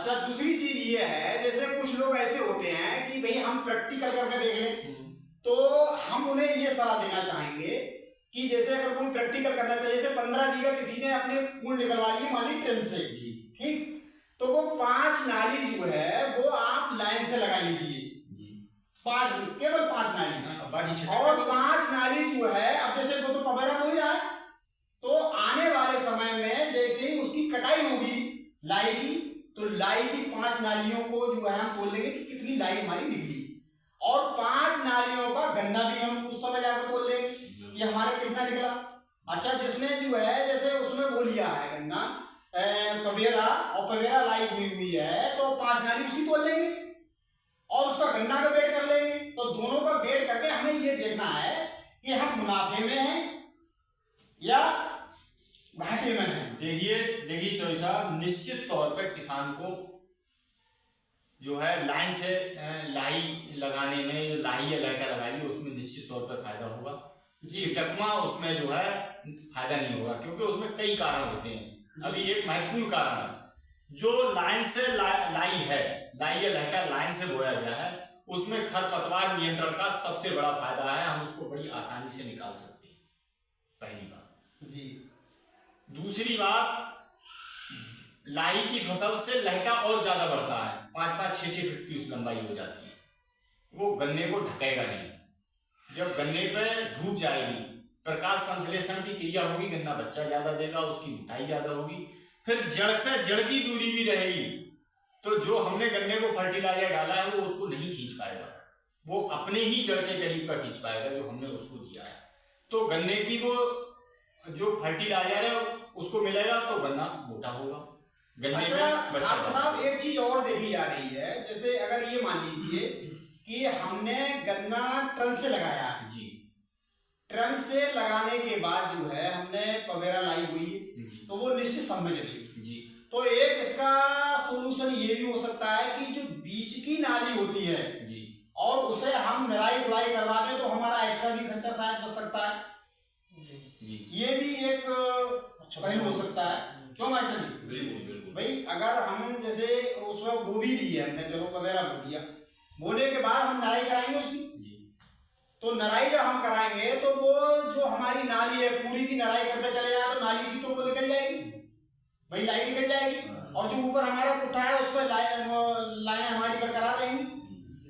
अच्छा, दूसरी चीज ये है, जैसे कुछ लोग ऐसे होते हैं कि भाई हम प्रैक्टिकल करके देख लें, तो हम उन्हें ये सलाह देना चाहेंगे कि जैसे अगर कोई प्रैक्टिकल करना चाहिए, जैसे 15 बीघा किसी ने अपने कुल निकलवा लिए मान ली ट्रेन से, ठीक, तो वो 5 नाली जो है वो आप लाइन से लगा लीजिए, 5, केवल 5 नाली, और 5 नाली जो है, अब जैसे वो तो पवेरा हो ही रहा है, तो आने वाले समय में जैसे ही उसकी कटाई होगी लाई की, तो लाई की 5 नालियों को जो है हम बोल लेंगे कि कितनी लाई हमारी निकली, और 5 नालियों का गन्ना भी हम उस समय जाकर बोल लेंगे ये हमारा कितना निकला। अच्छा, जिसने जो है जैसे उसमें वो लिया है गन्ना पवेरा, और पवेरा लाई हुई है, तो 5 नाली उसकी तोल लेंगे और उसका गन्ना का वेट कर लेंगे, तो दोनों का वेट करके हमें ये देखना है कि हम मुनाफे में हैं या घाटे में हैं। देखिए चौधरी साहब, निश्चित तौर पर किसान को जो है लाइन से लाई लगाने में, जो लाई या लाइटा लगाएगी उसमें निश्चित तौर पर फायदा होगा। छिटकमा उसमें जो है फायदा नहीं होगा, क्योंकि उसमें कई कारण होते हैं। अभी एक महत्वपूर्ण कारण है, जो लाइन से लाई है, लाई या लाइटा लाइन से बोया गया है, उसमें खरपतवार नियंत्रण का सबसे बड़ा फायदा है, हम उसको बड़ी आसानी से निकाल सकते हैं, पहली बात जी। दूसरी बात, लाई की फसल से लहटा और ज्यादा बढ़ता है, 5-5, 6-6 फीट की उस लंबाई हो जाती है, वो गन्ने को ढकेगा नहीं। जब गन्ने पे धूप जाएगी, प्रकाश संश्लेषण की क्रिया होगी, गन्ना बच्चा ज्यादा देगा, उसकी मोटाई ज्यादा होगी, फिर जड़ से जड़ की दूरी भी रहेगी, तो जो हमने गन्ने को फर्टिलाइजर डाला है वो उसको नहीं खींच पाएगा, वो अपने ही जड़ के करीब का खींच पाएगा जो हमने उसको दिया है। तो गन्ने की वो जो फर्टिलाइजर है उसको मिलेगा तो गन्ना मोटा होगा। अच्छा साहब, एक चीज और देखी जा रही है, जैसे अगर ये मान लीजिए कि हमने गन्ना ट्रन से लगाया है जी, ट्रन से लगाने के बाद जो है हमने पवेरा लाई हुई, तो वो निश्चित समय चलेगी जी। तो एक इसका सोल्यूशन ये भी हो सकता है कि जो बीच की नाली होती है जी, और उसे हम निराई गुड़ाई करवा दें तो हमारा एक्स्ट्रा भी खर्चा शायद बच सकता है जी। ये भी एक पहलू हो सकता है, क्यों मास्टर जी? बिल्कुल। भाई अगर हम जैसे उसमें गोभी ली है हमने, चलो पवेरा बो दिया, बोने के बाद हम नराई कराएंगे उसकी, तो नराई जब हम कराएंगे तो वो जो हमारी नाली है पूरी की नराई करते चले जाए तो नाली की तो वो निकल जाएगी, भाई लाइन निकल जाएगी, और जो ऊपर हमारा पुट्ठा है उस पर लाइनें हमारी बरकरार रहेंगी,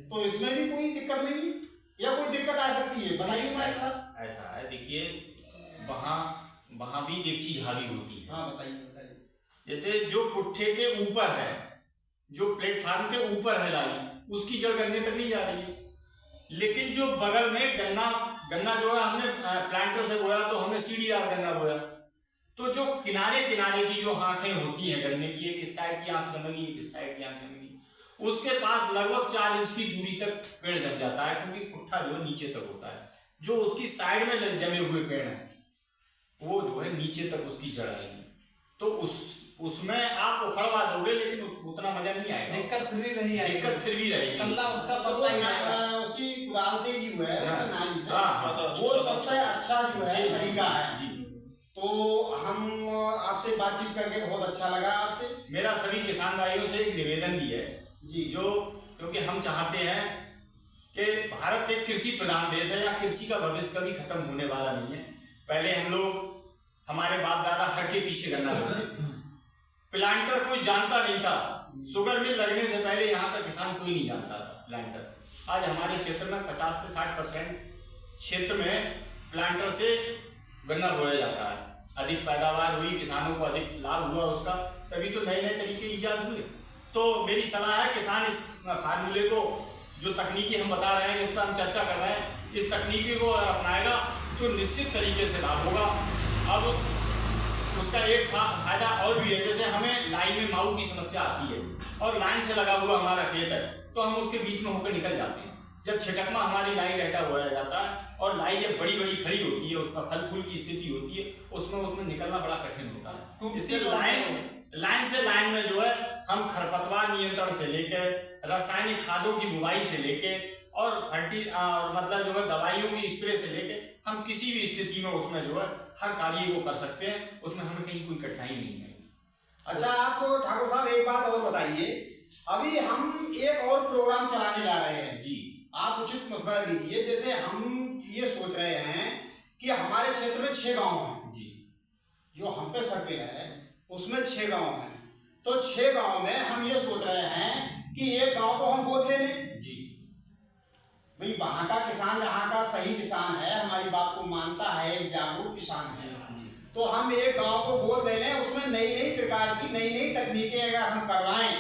तो इसमें भी कोई दिक्कत नहीं या कोई दिक्कत आ सकती है, बताइए हमारे साथ। ऐसा है, देखिए वहां भी एक चीज हावी होती है। हाँ बताइए। जैसे जो पुट्ठे के ऊपर है, जो प्लेटफार्म के ऊपर है लाई, उसकी जड़ गन्ने तक नहीं जा रही है, लेकिन जो बगल में गन्ना जो है हमने प्लांटर से बोया, तो हमने सीढ़ीदार गन्ना बोया, तो जो किनारे की जो आंखें होती हैं गन्ने की, एक इस साइड की आंख जमेगी, एक इस साइड की आंख जमेगी, उसके पास लगभग 4 इंच की दूरी तक पेड़ जम जाता है, क्योंकि पुट्ठा जो है नीचे तक होता है, जो उसकी साइड में जमे हुए पेड़ हैं वो जो है नीचे तक उसकी जड़ आएगी, तो उसमें आप उखड़वा दोगे लेकिन उतना मजा नहीं आएगा, दिक्कत फिर भी नहीं आएगी, दिक्कत फिर भी रहेगी, कल्ला उसका पतला ही आएगा, उसी कुदाल से जो है नाली से, हाँ, वो सबसे अच्छा जो है तरीका है जी। तो हम आपसे बातचीत करके बहुत अच्छा लगा आपसे। मेरा सभी किसान भाइयों से एक निवेदन भी है जी, जो क्योंकि हम चाहते हैं कि भारत एक कृषि प्रधान देश है, या कृषि का भविष्य कभी खत्म होने वाला नहीं है। पहले हम लोग, हमारे बाप दादा हर के पीछे गन्ना करते थे, प्लांटर कोई जानता नहीं था, शुगर मिल लगने से पहले यहाँ का किसान कोई नहीं जानता था प्लांटर। आज हमारे क्षेत्र में 50 से 60% क्षेत्र में प्लांटर से गन्ना बोया जाता है, अधिक पैदावार हुई, किसानों को अधिक लाभ हुआ उसका, तभी तो नए तरीके ईजाद हुए। तो मेरी सलाह है किसान इस फार्मूले को, जो तकनीकी हम बता रहे हैं, जिस पर हम चर्चा कर रहे हैं, इस तकनीकी को अपनाएगा तो निश्चित तरीके से लाभ होगा। अब उसका एक फायदा और भी है, जैसे हमें लाइन में माऊ की समस्या आती है और लाइन से लगा हुआ हमारा खेत है, तो हम उसके बीच में होकर निकल जाते हैं। जब छिटकमा हमारी लाइन लहटा हुआ जाता है और लाई जब बड़ी बड़ी खड़ी होती है, उसका फल फूल की स्थिति होती है, उसमें निकलना बड़ा कठिन होता है। इससे लाइन से लाइन में जो है हम खरपतवार नियंत्रण से लेकर रासायनिक खादों की बुवाई से लेके और मतलब जो है दवाइयों की स्प्रे से लेके हम किसी भी स्थिति में उसमें जो है हर कार्य को कर सकते हैं, उसमें हमें कहीं कोई कठिनाई नहीं है। अच्छा, आप ठाकुर साहब एक बात और बताइए, अभी हम एक और प्रोग्राम चलाने जा रहे हैं जी, आप उचित मशवरा दीजिए। जैसे हम ये सोच रहे हैं कि हमारे क्षेत्र में 6 गांव हैं जी, जो हम पे सर्किल है उसमें 6 गांव हैं, तो 6 गांव में हम ये सोच रहे हैं कि एक गांव को हम गोद ले लें। जी, भाई वहाँ का किसान जहाँ का सही किसान है, हमारी बात को मानता है, एक जागरूक किसान है, तो हम एक गांव को गोद ले लें, उसमें नई नई प्रकार की नई नई तकनीकें अगर हम करवाएं,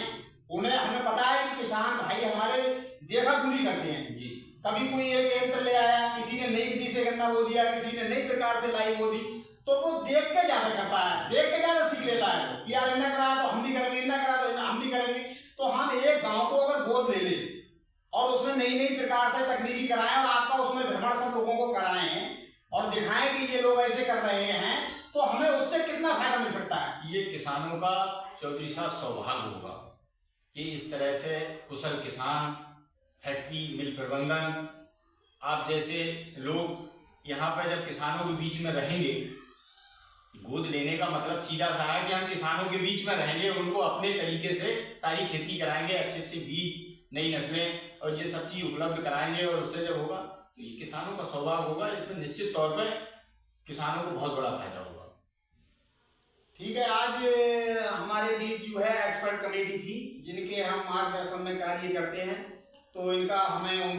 उन्हें हमें पता है कि किसान भाई हमारे देखा सुनी करते हैं जी, कभी कोई एक यंत्र ले आया, किसी ने नई विधि से गन्ना बो दिया, किसी ने नई प्रकार से लाई बो दी, तो वो देख के ज्यादा करता है, देख के ज्यादा सीख लेता है कि यार इन्ना करा तो हम भी करेंगे, इन्ना करा तो हम भी करेंगे। तो हम एक गांव को अगर गोद ले लें और उसमें नई नई प्रकार से तकनीकी कराएं और आपका उसमें भ्रमण सब लोगों को कराएं और दिखाएं कि ये लोग ऐसे कर रहे हैं, तो हमें उससे कितना फायदा मिल सकता है। ये किसानों का चौधरी साहब सौभाग्य होगा कि इस तरह से कुशल किसान, फैक्ट्री, मिल प्रबंधन, आप जैसे लोग यहाँ पर जब किसानों के बीच में रहेंगे, गोद लेने का मतलब सीधा सा है कि हम किसानों के बीच में रहेंगे, उनको अपने तरीके से सारी खेती कराएंगे, अच्छे अच्छे बीज, नई नस्लें और ये सब चीज उपलब्ध कराएंगे, और उससे जब होगा तो ये किसानों का सौभाग्य होगा। इसमें निश्चित तौर पर किसानों को बहुत बड़ा फायदा होगा। ठीक है, आज हमारे बीच जो है एक्सपर्ट कमेटी थी जिनके हम मार्गदर्शन में कार्य करते हैं, तो इनका हमें उम्मीद